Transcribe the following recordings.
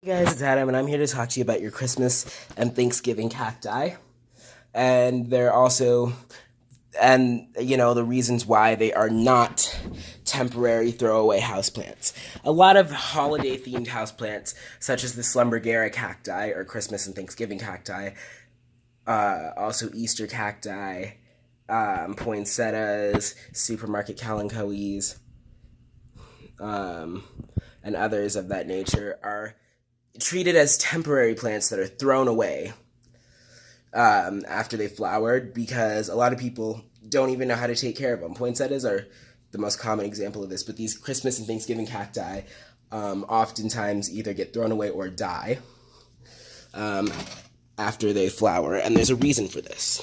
Hey guys, it's Adam, and I'm here to talk to you about your Christmas and Thanksgiving cacti. And they're also, the reasons why they are not temporary throwaway houseplants. A lot of holiday themed houseplants, such as the schlumbergera cacti or Christmas and Thanksgiving cacti, also Easter cacti, poinsettias, supermarket kalanchoes, and others of that nature, are treated as temporary plants that are thrown away after they flowered, because a lot of people don't even know how to take care of them. Poinsettias are the most common example of this, but these Christmas and Thanksgiving cacti oftentimes either get thrown away or die after they flower, and there's a reason for this.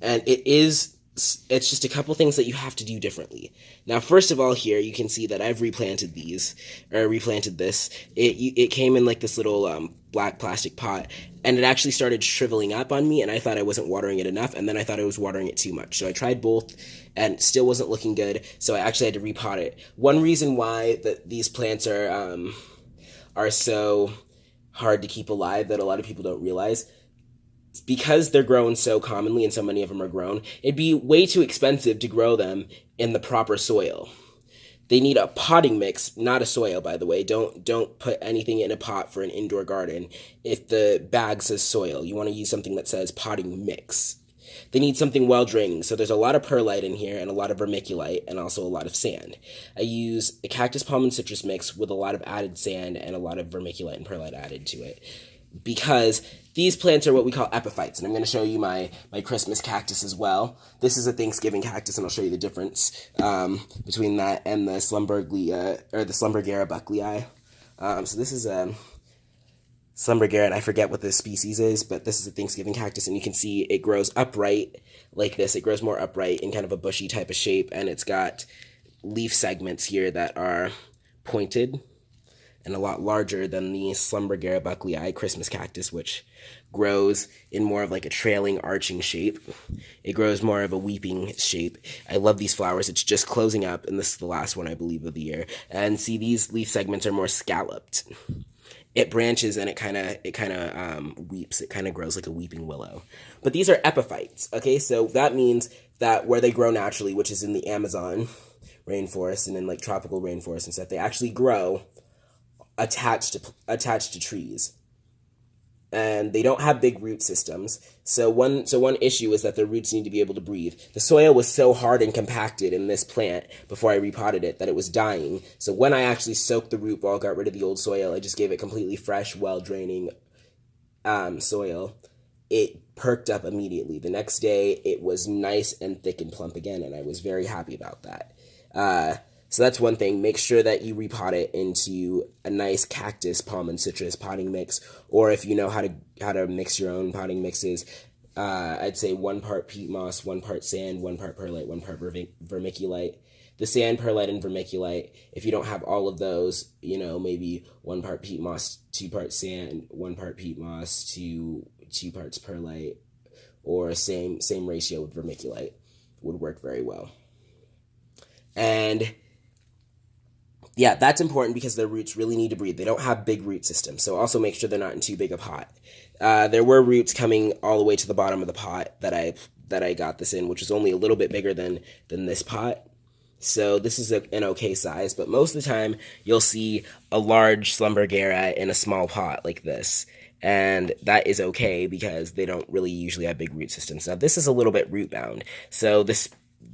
And it's just a couple things that you have to do differently. Now, first of all, here you can see that I've replanted this. It came in like this little black plastic pot, and it actually started shriveling up on me, and I thought I wasn't watering it enough, and then I thought I was watering it too much. So I tried both, and it still wasn't looking good, so I actually had to repot it. One reason why these plants are so hard to keep alive that a lot of people don't realize, because they're grown so commonly and so many of them are grown, it'd be way too expensive to grow them in the proper soil. They need a potting mix, not a soil, by the way. Don't put anything in a pot for an indoor garden if the bag says soil. You want to use something that says potting mix. They need something well draining, so there's a lot of perlite in here and a lot of vermiculite and also a lot of sand. I use a cactus, palm, and citrus mix with a lot of added sand and a lot of vermiculite and perlite added to it, because these plants are what we call epiphytes, and I'm going to show you my Christmas cactus as well. This is a Thanksgiving cactus, and I'll show you the difference between that and the schlumbergera bucklei. So this is schlumbergera, and I forget what the species is, but this is a Thanksgiving cactus, and you can see it grows upright like this. It grows more upright in kind of a bushy type of shape, and it's got leaf segments here that are pointed and a lot larger than the schlumbergera bucklei Christmas cactus, which grows in more of like a trailing, arching shape. It grows more of a weeping shape. I love these flowers. It's just closing up, and this is the last one, I believe, of the year. And see, these leaf segments are more scalloped. It branches and it kind of weeps. It kind of grows like a weeping willow. But these are epiphytes, okay? So that means that where they grow naturally, which is in the Amazon rainforest and in like tropical rainforests and stuff, they actually grow attached to trees, and they don't have big root systems. So one issue is that their roots need to be able to breathe. The soil was so hard and compacted in this plant before I repotted it that it was dying. So when I actually soaked the root ball, got rid of the old soil, I just gave it completely fresh, well draining soil, it perked up immediately. The next day it was nice and thick and plump again, and I was very happy about that. So that's one thing. Make sure that you repot it into a nice cactus, palm, and citrus potting mix, or if you know how to mix your own potting mixes, I'd say 1 part peat moss, 1 part sand, 1 part perlite, 1 part vermiculite. The sand, perlite, and vermiculite, if you don't have all of those, maybe 1 part peat moss, 2 parts sand, 1 part peat moss, 2 parts perlite, or same ratio with vermiculite would work very well. And yeah, that's important because their roots really need to breathe. They don't have big root systems, so also make sure they're not in too big a pot. There were roots coming all the way to the bottom of the pot that I got this in, which is only a little bit bigger than this pot. So this is an okay size, but most of the time you'll see a large schlumbergera in a small pot like this. And that is okay because they don't really usually have big root systems. Now this is a little bit root bound, so this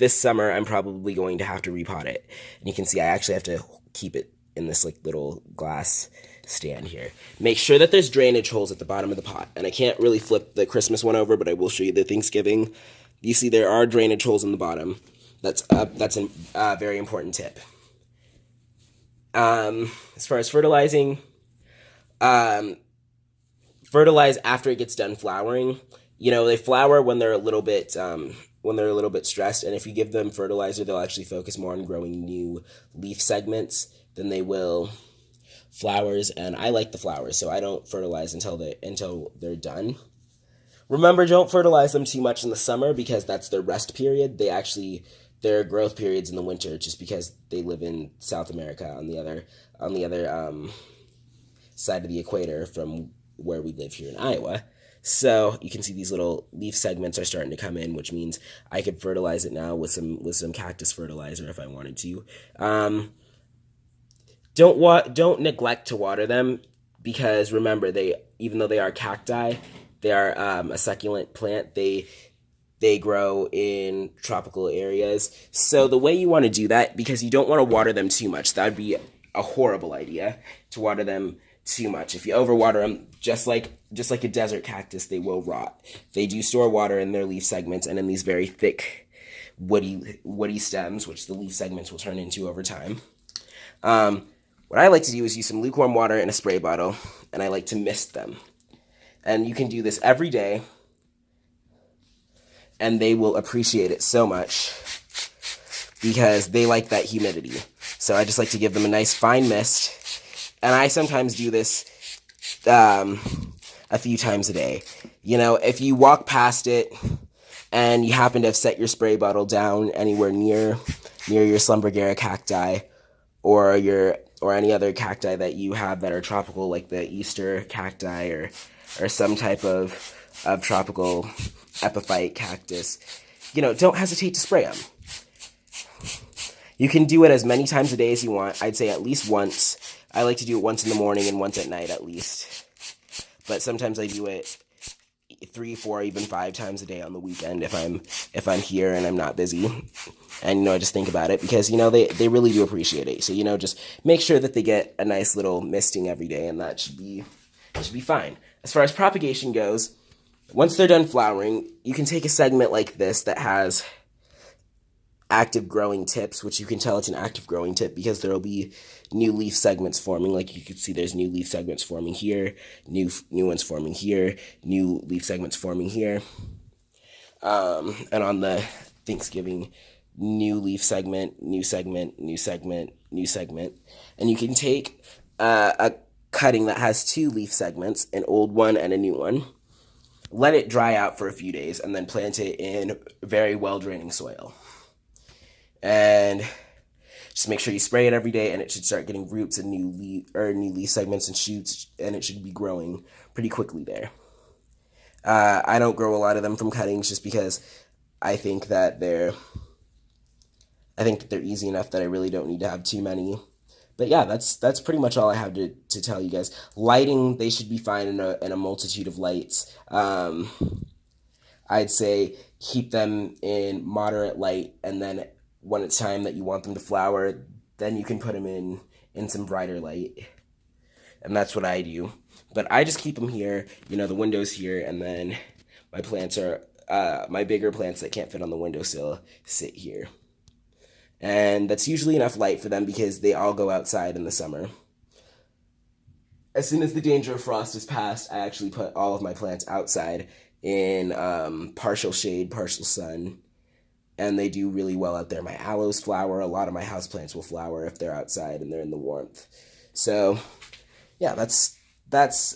summer I'm probably going to have to repot it. And you can see I actually have to keep it in this like little glass stand here. Make sure that there's drainage holes at the bottom of the pot. And I can't really flip the Christmas one over, but I will show you the Thanksgiving. You see there are drainage holes in the bottom. That's a very important tip. As far as fertilizing, fertilize after it gets done flowering. They flower when they're a little bit stressed, and if you give them fertilizer, they'll actually focus more on growing new leaf segments than they will flowers. And I like the flowers, so I don't fertilize until they're done. Remember, don't fertilize them too much in the summer because that's their rest period. Their growth periods in the winter, just because they live in South America on the other side of the equator from where we live here in Iowa. So you can see these little leaf segments are starting to come in, which means I could fertilize it now with some cactus fertilizer if I wanted to. Don't neglect to water them, because remember, even though they are cacti, they are a succulent plant. They grow in tropical areas. So the way you want to do that, because you don't want to water them too much, that would be a horrible idea to water them too much. If you overwater them, just like a desert cactus, they will rot. They do store water in their leaf segments and in these very thick woody stems, which the leaf segments will turn into over time. What I like to do is use some lukewarm water in a spray bottle, and I like to mist them. And you can do this every day, and they will appreciate it so much because they like that humidity. So I just like to give them a nice fine mist, and I sometimes do this a few times a day. You know, if you walk past it and you happen to have set your spray bottle down anywhere near your schlumbergera cacti or any other cacti that you have that are tropical, like the Easter cacti or some type of tropical epiphyte cactus, you know, don't hesitate to spray them. You can do it as many times a day as you want. I'd say at least once. I like to do it once in the morning and once at night at least. But sometimes I do it 3, 4, even 5 times a day on the weekend if I'm here and I'm not busy. And, you know, I just think about it because, you know, they really do appreciate it. So, you know, just make sure that they get a nice little misting every day, and that should be fine. As far as propagation goes, once they're done flowering, you can take a segment like this that has active growing tips, which you can tell it's an active growing tip because there will be new leaf segments forming. Like you can see there's new leaf segments forming here, new ones forming here, new leaf segments forming here. And on the Thanksgiving, new leaf segment, new segment, new segment, new segment. And you can take a cutting that has 2 leaf segments, an old one and a new one, let it dry out for a few days, and then plant it in very well-draining soil. And just make sure you spray it every day, and it should start getting roots and new leaf segments and shoots, and it should be growing pretty quickly there. I don't grow a lot of them from cuttings just because I think that they're easy enough that I really don't need to have too many. But yeah, that's pretty much all I have to tell you guys. Lighting, they should be fine in a multitude of lights. I'd say keep them in moderate light, and then when it's time that you want them to flower, then you can put them in some brighter light. And that's what I do. But I just keep them here, you know, the window's here, and then my plants are, my bigger plants that can't fit on the windowsill sit here. And that's usually enough light for them because they all go outside in the summer. As soon as the danger of frost is past, I actually put all of my plants outside in partial shade, partial sun, and they do really well out there. My aloes flower. A lot of my houseplants will flower if they're outside and they're in the warmth. So, yeah, that's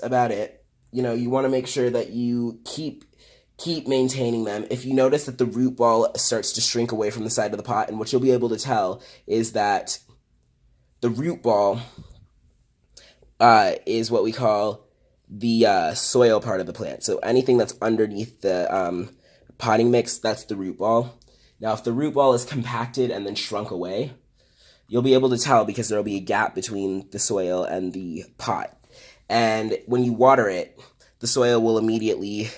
about it. You know, you want to make sure that you keep maintaining them. If you notice that the root ball starts to shrink away from the side of the pot, and what you'll be able to tell is that the root ball is what we call the soil part of the plant. So anything that's underneath the potting mix, that's the root ball. Now, if the root ball is compacted and then shrunk away, you'll be able to tell because there will be a gap between the soil and the pot. And when you water it, the soil will immediately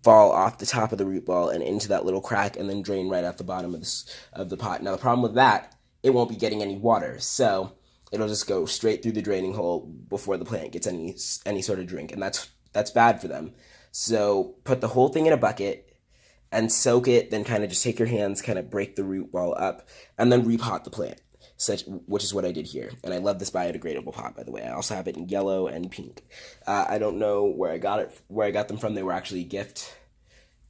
fall off the top of the root ball and into that little crack and then drain right out the bottom of the pot. Now, the problem with that, it won't be getting any water. So it'll just go straight through the draining hole before the plant gets any sort of drink. And that's bad for them. So put the whole thing in a bucket and soak it, then kind of just take your hands, kind of break the root ball up, and then repot the plant, which is what I did here. And I love this biodegradable pot, by the way. I also have it in yellow and pink. I don't know where I got them from. They were actually a gift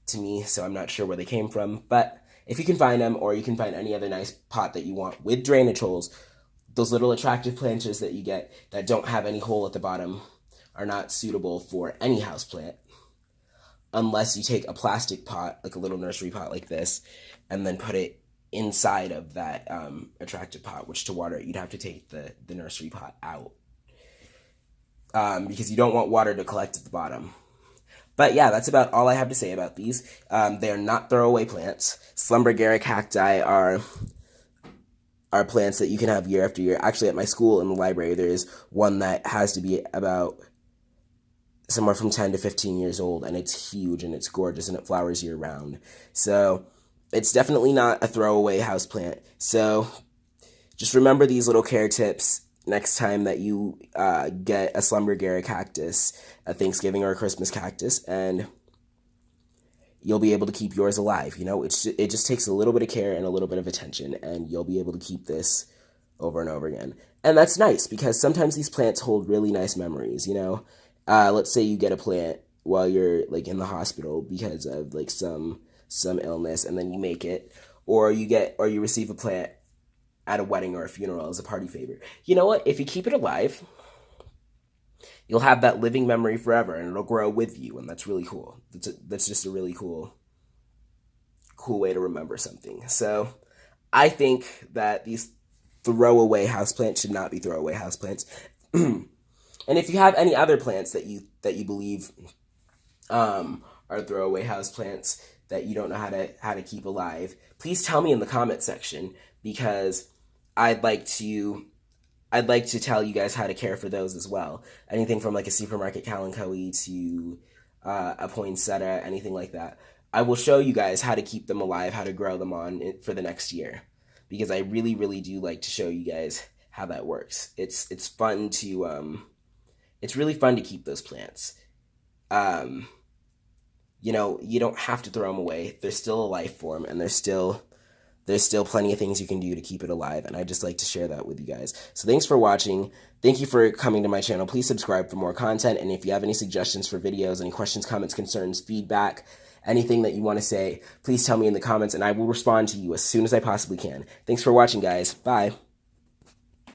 to me, so I'm not sure where they came from. But if you can find them, or you can find any other nice pot that you want with drainage holes, those little attractive planters that you get that don't have any hole at the bottom are not suitable for any houseplant, unless you take a plastic pot, like a little nursery pot like this, and then put it inside of that attractive pot, which to water it, you'd have to take the nursery pot out. because you don't want water to collect at the bottom. But yeah, that's about all I have to say about these. They are not throwaway plants. Schlumbergera cacti are plants that you can have year after year. Actually, at my school in the library, there's one that has to be about somewhere from 10 to 15 years old, and it's huge and it's gorgeous and it flowers year round. So it's definitely not a throwaway houseplant. So just remember these little care tips next time that you get a schlumbergera cactus, a Thanksgiving or a Christmas cactus, and you'll be able to keep yours alive. You know, it just takes a little bit of care and a little bit of attention, and you'll be able to keep this over and over again. And that's nice, because sometimes these plants hold really nice memories, you know? Let's say you get a plant while you're, like, in the hospital because of, like, some illness, and then you make it, or you receive a plant at a wedding or a funeral as a party favor. You know what? If you keep it alive, you'll have that living memory forever, and it'll grow with you, and that's really cool. That's just a really cool way to remember something. So I think that these throwaway houseplants should not be throwaway houseplants. And if you have any other plants that you believe are throwaway houseplants that you don't know how to keep alive, please tell me in the comment section, because I'd like to tell you guys how to care for those as well. Anything from like a supermarket kalanchoe to a poinsettia, anything like that. I will show you guys how to keep them alive, how to grow them on for the next year, because I really, really do like to show you guys how that works. It's fun to it's really fun to keep those plants. You know, you don't have to throw them away. They're still a life form, and there's still plenty of things you can do to keep it alive, and I just like to share that with you guys. So thanks for watching. Thank you for coming to my channel. Please subscribe for more content, and if you have any suggestions for videos, any questions, comments, concerns, feedback, anything that you want to say, please tell me in the comments, and I will respond to you as soon as I possibly can. Thanks for watching, guys. Bye.